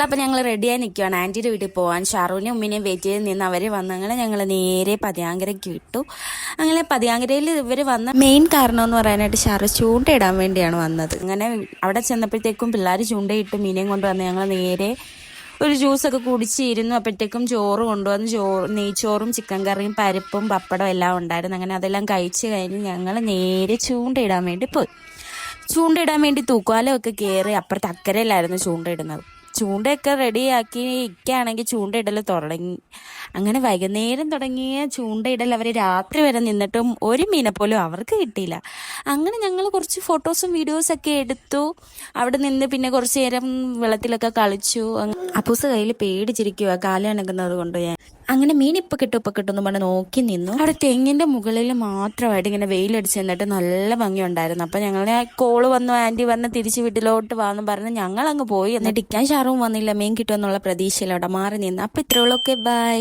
അപ്പം ഞങ്ങൾ റെഡിയായി നിൽക്കുകയാണ് ആൻറ്റിയുടെ വീട്ടിൽ പോകാൻ. ഷാറൂനെയും ഉമ്മിനെയും വെയിറ്റ് ചെയ്ത് നിന്ന് അവർ വന്ന് അങ്ങനെ ഞങ്ങൾ നേരെ പതിയാങ്കരയ്ക്ക് വിട്ടു. അങ്ങനെ പതിയാങ്കരയിൽ ഇവർ വന്ന മെയിൻ കാരണം എന്ന് പറയാനായിട്ട് ഷാറു ചൂണ്ടയിടാൻ വേണ്ടിയാണ് വന്നത്. അങ്ങനെ അവിടെ ചെന്നപ്പോഴത്തേക്കും പിള്ളേർ ചൂണ്ടയിട്ട് മീനെയും കൊണ്ടുവന്ന് ഞങ്ങൾ നേരെ ഒരു ജ്യൂസൊക്കെ കുടിച്ചിരുന്നു. അപ്പോഴത്തേക്കും ചോറ് കൊണ്ടുവന്ന് നെയ്ച്ചോറും ചിക്കൻ കറിയും പരിപ്പും പപ്പടം എല്ലാം ഉണ്ടായിരുന്നു. അങ്ങനെ അതെല്ലാം കഴിച്ച് കഴിഞ്ഞ് ഞങ്ങൾ നേരെ ചൂണ്ടയിടാൻ വേണ്ടി പോയി. ചൂണ്ടയിടാൻ വേണ്ടി തൂക്കുവാലമൊക്കെ കയറി അപ്പുറത്ത് അക്കരയിലായിരുന്നു ചൂണ്ടയിടുന്നത്. ചൂണ്ടയൊക്കെ റെഡിയാക്കി ഇരിക്കുകയാണെങ്കിൽ ചൂണ്ടയിടൽ തുടങ്ങി. അങ്ങനെ വൈകുന്നേരം തുടങ്ങിയ ചൂണ്ടയിടൽ അവർ രാത്രി വരെ നിന്നിട്ടും ഒരു മീനെ പോലും അവർക്ക് കിട്ടിയില്ല. അങ്ങനെ ഞങ്ങൾ കുറച്ച് ഫോട്ടോസും വീഡിയോസൊക്കെ എടുത്തു. അവിടെ നിന്ന് പിന്നെ കുറച്ച് നേരം വെള്ളത്തിലൊക്കെ കളിച്ചു. അപ്പൂസ് കയ്യിൽ പേടിച്ചിരിക്കുക കാല് അനങ്ങുന്നത് കൊണ്ട്. അങ്ങനെ മീൻ ഇപ്പം കിട്ടും എന്ന് പറഞ്ഞ് നോക്കി നിന്നു. അവിടെ തെങ്ങിൻ്റെ മുകളിൽ മാത്രമായിട്ട് ഇങ്ങനെ വെയിലടിച്ച് നിന്നിട്ട് നല്ല ഭംഗിയുണ്ടായിരുന്നു. അപ്പം ഞങ്ങളെ കോള് വന്നു, ആൻറ്റി വന്ന് തിരിച്ച് വീട്ടിലോട്ട് വാന്ന് പറഞ്ഞ് ഞങ്ങൾ അങ്ങ് പോയി. എന്നിട്ട് ഇരിക്കാൻ ഷാറും വന്നില്ല, മീൻ കിട്ടുമെന്നുള്ള പ്രതീക്ഷയിലവിടെ മാറി നിന്ന്. അപ്പം ഇത്രയുള്ളൊക്കെ ബൈ.